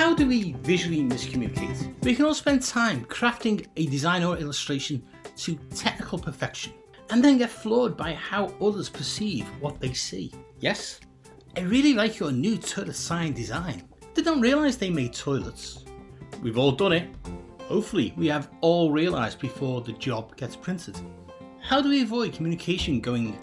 How do we visually miscommunicate? We can all spend time crafting a design or illustration to technical perfection and then get floored by how others perceive what they see. Yes, I really like your new toilet sign design. They don't realise they made toilets. We've all done it. Hopefully we have all realised before the job gets printed. How do we avoid communication going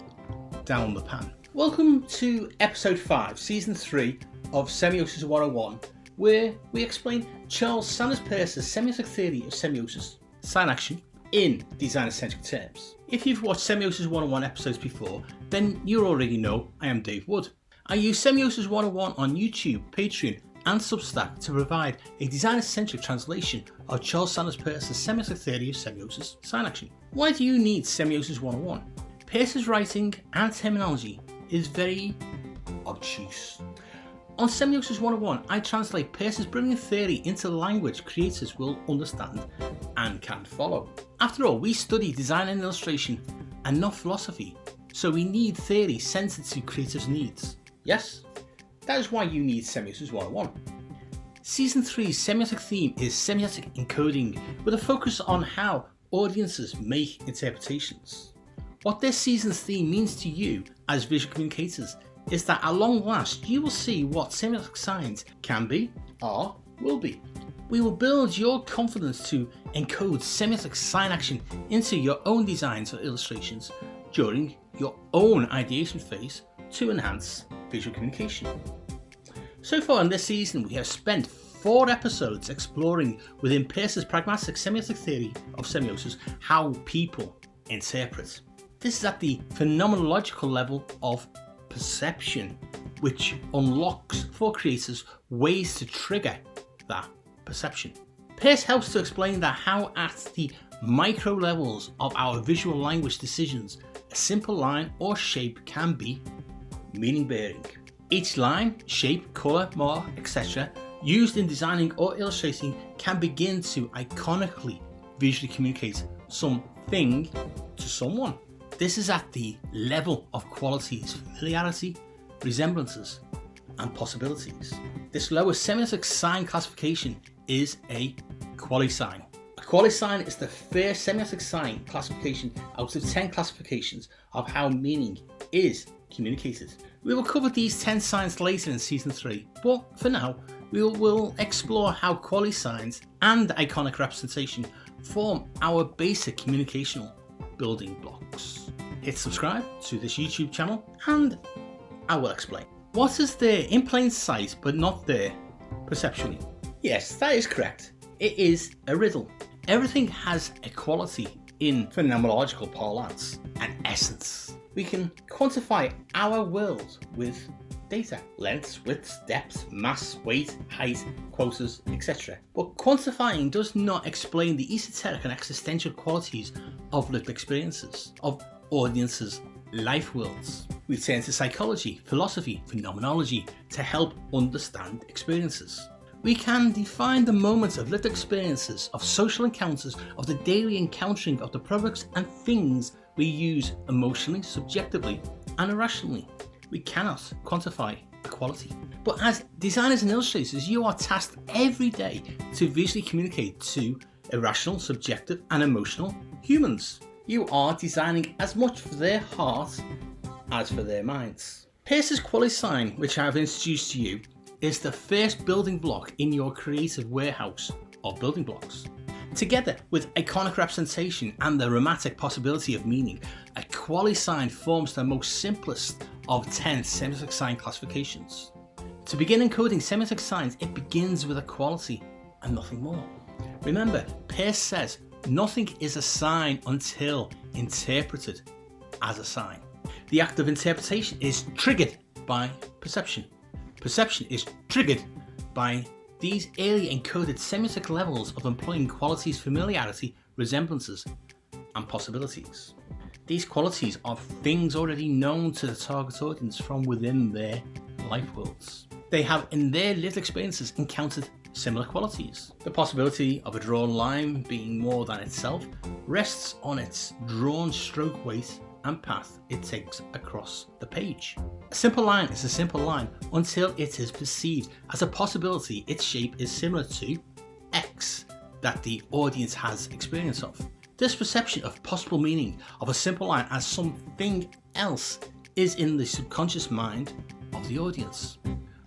down the pan? Welcome to episode 5, season 3 of Semiosis 101, where we explain Charles Sanders Peirce's semiotic theory of semiosis, sign action, in design-centric terms. If you've watched Semiosis 101 episodes before, then you already know I am Dave Wood. I use Semiosis 101 on YouTube, Patreon and Substack to provide a design-centric translation of Charles Sanders Peirce's semiotic theory of semiosis, sign action. Why do you need Semiosis 101? Peirce's writing and terminology is very obtuse. On Semiosis 101, I translate Peirce's brilliant theory into language creators will understand and can follow. After all, we study design and illustration and not philosophy, so we need theory centered to creators' needs. Yes, that is why you need Semiosis 101. Season 3's semiotic theme is semiotic encoding, with a focus on how audiences make interpretations. What this season's theme means to you as visual communicators is that at long last you will see what semiotic signs can be, are, will be. We will build your confidence to encode semiotic sign action into your own designs or illustrations during your own ideation phase to enhance visual communication. So far in this season we have spent 4 episodes exploring within Peirce's pragmatic semiotic theory of semiosis how people interpret. This is at the phenomenological level of perception, which unlocks for creators ways to trigger that perception. Peirce helps to explain that how at the micro levels of our visual language decisions, a simple line or shape can be meaning bearing. Each line, shape, colour, mark, etc. used in designing or illustrating can begin to iconically visually communicate something to someone. This is at the level of qualities, familiarity, resemblances, and possibilities. This lower semiotic sign classification is a Qualisign. A Qualisign is the first semiotic sign classification out of 10 classifications of how meaning is communicated. We will cover these 10 signs later in season 3, but for now, we will explore how Qualisigns and iconic representation form our basic communicational building blocks. Hit subscribe to this YouTube channel and I will explain. What is there in plain sight but not there perceptually? Yes, that is correct. It is a riddle. Everything has a quality in phenomenological parlance, an essence. We can quantify our world with data, lengths, widths, depths, mass, weight, height, quotas, etc. But quantifying does not explain the esoteric and existential qualities of lived experiences, of audiences' life worlds. We turn to psychology, philosophy, phenomenology to help understand experiences. We can define the moments of lived experiences, of social encounters, of the daily encountering of the products and things we use emotionally, subjectively, and irrationally. We cannot quantify the quality. But as designers and illustrators, you are tasked every day to visually communicate to irrational, subjective, and emotional humans. You are designing as much for their heart as for their minds. Peirce's Qualisign, which I have introduced to you, is the first building block in your creative warehouse of building blocks. Together with iconic representation and the romantic possibility of meaning, a Qualisign forms the most simplest of 10 semiotic sign classifications. To begin encoding semiotic signs, it begins with a quality and nothing more. Remember, Peirce says nothing is a sign until interpreted as a sign. The act of interpretation is triggered by perception. Perception is triggered by these early encoded semiotic levels of employing qualities, familiarity, resemblances, and possibilities. These qualities are things already known to the target audience from within their life worlds. They have in their lived experiences encountered similar qualities. The possibility of a drawn line being more than itself rests on its drawn stroke weight and path it takes across the page. A simple line is a simple line until it is perceived as a possibility its shape is similar to X that the audience has experience of. This perception of possible meaning of a simple line as something else is in the subconscious mind of the audience.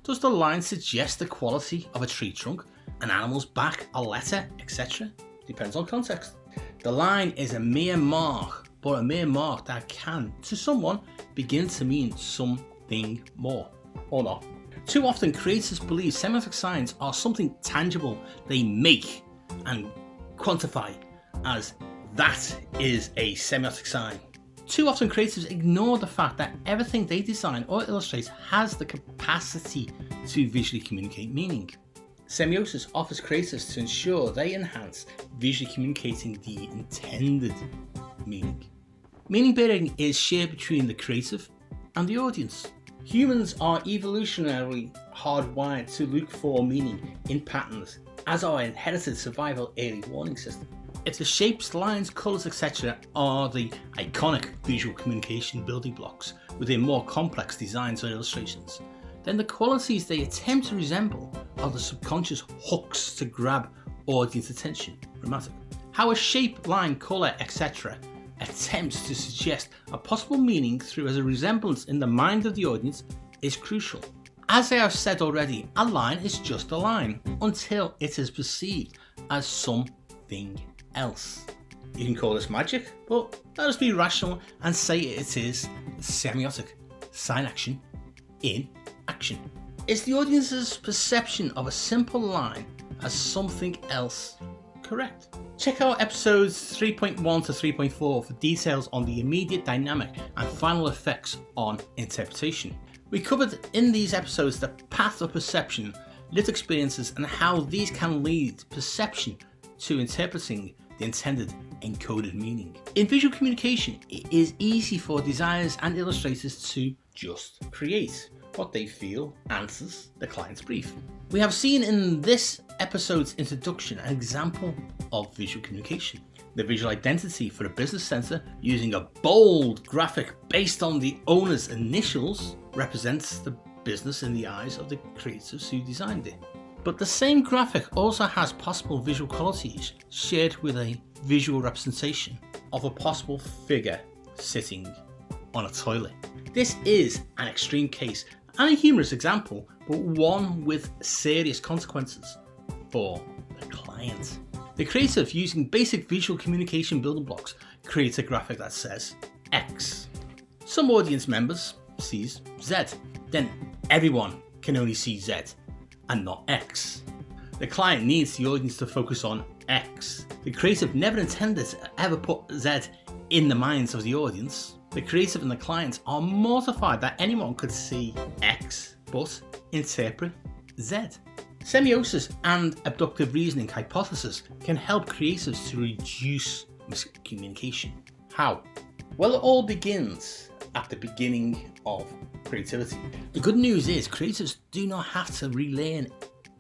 Does the line suggest the quality of a tree trunk, an animal's back, a letter, etc.? Depends on context. The line is a mere mark, but a mere mark that can, to someone, begin to mean something more, or not. Too often creators believe semiotic signs are something tangible they make and quantify as that is a semiotic sign. Too often creators ignore the fact that everything they design or illustrate has the capacity to visually communicate meaning. Semiosis offers creators to ensure they enhance visually communicating the intended meaning. Meaning bearing is shared between the creative and the audience. Humans are evolutionarily hardwired to look for meaning in patterns as our inherited survival early warning system. If the shapes, lines, colours, etc. are the iconic visual communication building blocks within more complex designs or illustrations, then the qualities they attempt to resemble are the subconscious hooks to grab audience attention. Dramatic. How a shape, line, colour, etc. attempts to suggest a possible meaning through as a resemblance in the mind of the audience is crucial. As I have said already, a line is just a line until it is perceived as something else. You can call this magic, but let us be rational and say it is semiotic sign action in action. Is the audience's perception of a simple line as something else correct? Check out episodes 3.1 to 3.4 for details on the immediate dynamic and final effects on interpretation. We covered in these episodes the path of perception, lived experiences, and how these can lead perception to interpreting the intended encoded meaning. In visual communication, it is easy for designers and illustrators to just create what they feel answers the client's brief. We have seen in this episode's introduction an example of visual communication. The visual identity for a business center using a bold graphic based on the owner's initials represents the business in the eyes of the creatives who designed it. But the same graphic also has possible visual qualities shared with a visual representation of a possible figure sitting on a toilet. This is an extreme case and a humorous example, but one with serious consequences for the client. The creative, using basic visual communication building blocks, creates a graphic that says X. Some audience members sees Z, then everyone can only see Z and not X. The client needs the audience to focus on X. The creative never intended to ever put Z in the minds of the audience. The creative and the client are mortified that anyone could see X but interpret Z. Semiosis and abductive reasoning hypothesis can help creatives to reduce miscommunication. How? Well, it all begins at the beginning of creativity. The good news is creatives do not have to relearn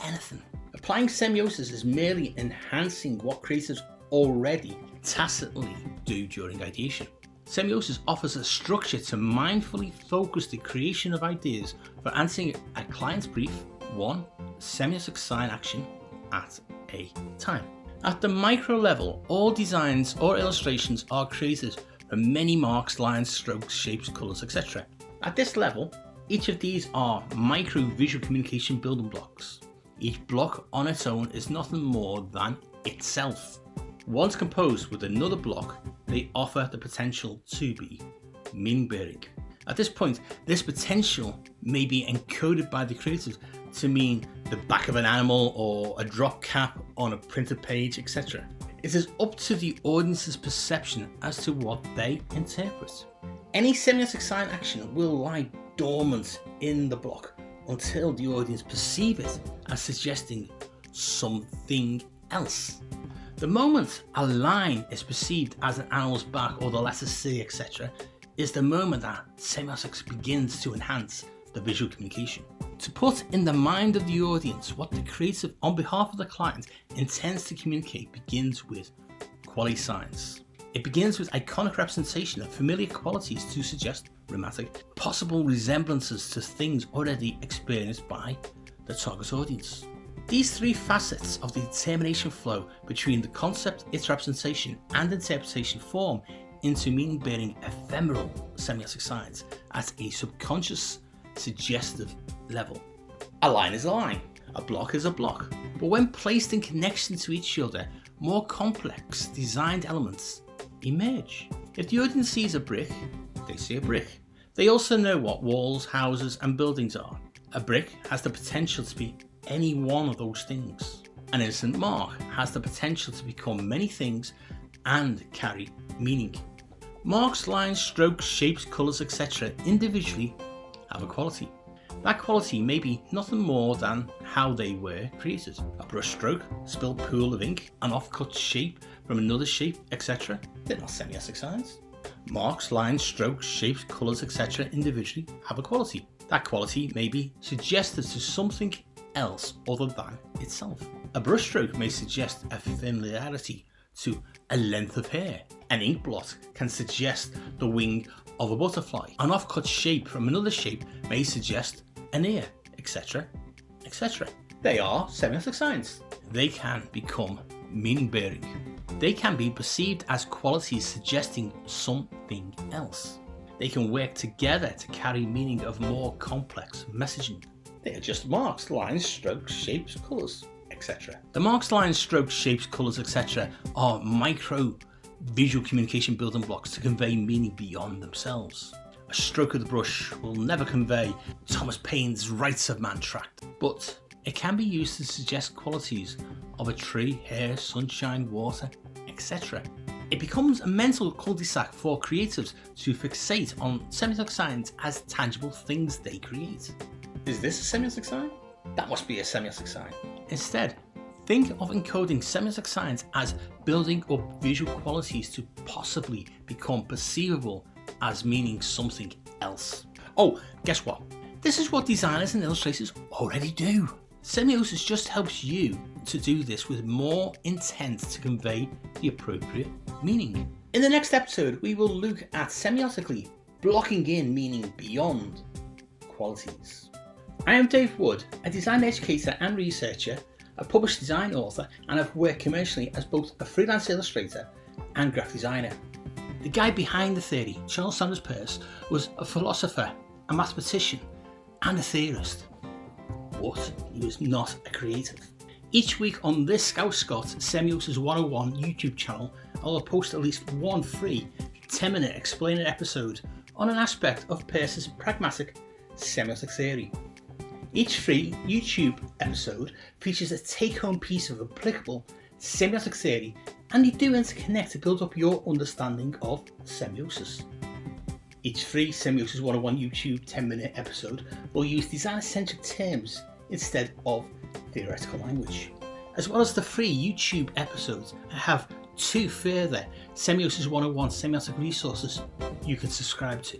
anything. Applying semiosis is merely enhancing what creatives already tacitly do during ideation. Semiosis offers a structure to mindfully focus the creation of ideas for answering a client's brief, one semiotic sign action at a time. At the micro level, all designs or illustrations are created from many marks, lines, strokes, shapes, colours, etc. At this level, each of these are micro visual communication building blocks. Each block on its own is nothing more than itself. Once composed with another block, they offer the potential to be meaning-bearing. At this point, this potential may be encoded by the creative to mean the back of an animal or a drop cap on a printed page, etc. It is up to the audience's perception as to what they interpret. Any semiotic sign action will lie dormant in the block until the audience perceive it as suggesting something else. The moment a line is perceived as an animal's back or the letter C, etc., is the moment that semiotics begins to enhance the visual communication. To put in the mind of the audience what the creative on behalf of the client intends to communicate begins with Qualisigns. It begins with iconic representation of familiar qualities to suggest romantic, possible resemblances to things already experienced by the target audience. These three facets of the determination flow between the concept, its representation, and interpretation form into meaning-bearing ephemeral semiotic signs at a subconscious, suggestive level. A line is a line, a block is a block, but when placed in connection to each other, more complex designed elements emerge. If the audience sees a brick, they see a brick. They also know what walls, houses, and buildings are. A brick has the potential to be any one of those things. An innocent mark has the potential to become many things and carry meaning. Marks, lines, strokes, shapes, colours, etc. individually have a quality. That quality may be nothing more than how they were created. A brush stroke, spilled pool of ink, an off-cut shape from another shape, etc. They're not semiotic signs. Marks, lines, strokes, shapes, colours, etc. individually have a quality. That quality may be suggested to something else other than itself. A brushstroke may suggest a familiarity to a length of hair. An ink blot can suggest the wing of a butterfly. An off-cut shape from another shape may suggest an ear, etc., etc. They are semiotic signs. They can become meaning-bearing. They can be perceived as qualities suggesting something else. They can work together to carry meaning of more complex messaging. They are just marks, lines, strokes, shapes, colours, etc. The marks, lines, strokes, shapes, colours, etc. are micro visual communication building blocks to convey meaning beyond themselves. A stroke of the brush will never convey Thomas Paine's Rights of Man tract, but it can be used to suggest qualities of a tree, hair, sunshine, water, etc. It becomes a mental cul-de-sac for creatives to fixate on semiotic signs as tangible things they create. Is this a semiotic sign? That must be a semiotic sign. Instead, think of encoding semiotic signs as building up visual qualities to possibly become perceivable as meaning something else. Oh, guess what? This is what designers and illustrators already do. Semiosis just helps you to do this with more intent to convey the appropriate meaning. In the next episode, we will look at semiotically blocking in meaning beyond qualities. I am Dave Wood, a design educator and researcher, a published design author, and I've worked commercially as both a freelance illustrator and graphic designer. The guy behind the theory, Charles Sanders Peirce, was a philosopher, a mathematician, and a theorist. But he was not a creative. Each week on this Scouse-Scot Semiosis 101 YouTube channel, I will post at least one free 10-minute explainer episode on an aspect of Peirce's pragmatic semiotic theory. Each free YouTube episode features a take-home piece of applicable semiotic theory, and they do interconnect to build up your understanding of semiosis. Each free Semiosis 101 YouTube 10-minute episode will use design-centric terms instead of theoretical language. As well as the free YouTube episodes, I have 2 further Semiosis 101 semiotic resources you can subscribe to.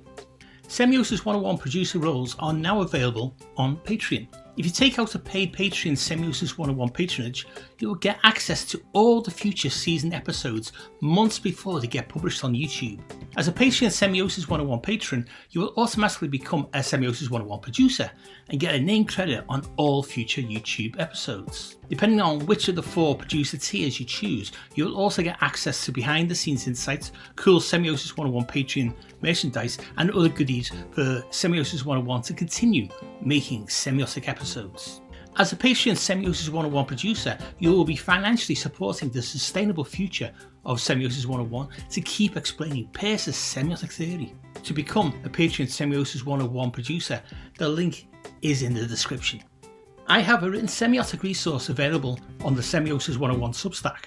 Semiosis 101 producer roles are now available on Patreon. If you take out a paid Patreon Semiosis 101 patronage, you will get access to all the future season episodes months before they get published on YouTube. As a Patreon Semiosis 101 patron, you will automatically become a Semiosis 101 producer and get a name credit on all future YouTube episodes. Depending on which of the 4 producer tiers you choose, you will also get access to behind the scenes insights, cool Semiosis 101 Patreon merchandise, and other goodies for Semiosis 101 to continue making semiotic episodes. As a Patreon Semiosis 101 producer, you will be financially supporting the sustainable future of Semiosis 101 to keep explaining Peirce's semiotic theory. To become a Patreon Semiosis 101 producer, the link is in the description. I have a written semiotic resource available on the Semiosis 101 Substack.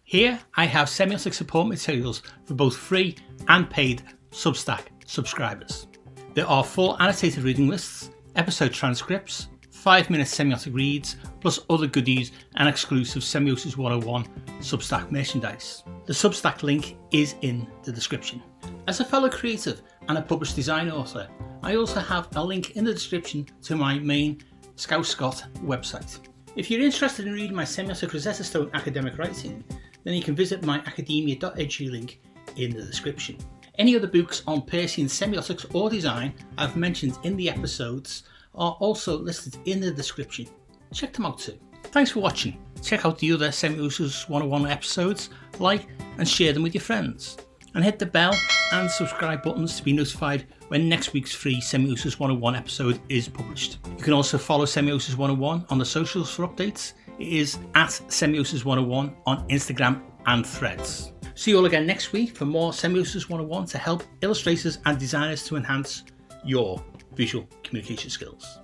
Here I have semiotic support materials for both free and paid Substack subscribers. There are full annotated reading lists, episode transcripts, 5-minute semiotic reads, plus other goodies and exclusive Semiosis 101 Substack merchandise. The Substack link is in the description. As a fellow creative and a published design author, I also have a link in the description to my main Scouse-Scot website. If you're interested in reading my semiotic Rosetta Stone academic writing, then you can visit my academia.edu link in the description. Any other books on Persian semiotics or design I've mentioned in the episodes are also listed in the description. Check them out too. Thanks for watching. Check out the other Semiosis 101 episodes, like and share them with your friends. And hit the bell and subscribe buttons to be notified when next week's free Semiosis 101 episode is published. You can also follow Semiosis 101 on the socials for updates. It is at Semiosis 101 on Instagram and Threads. See you all again next week for more Semiosis 101 to help illustrators and designers to enhance your visual communication skills.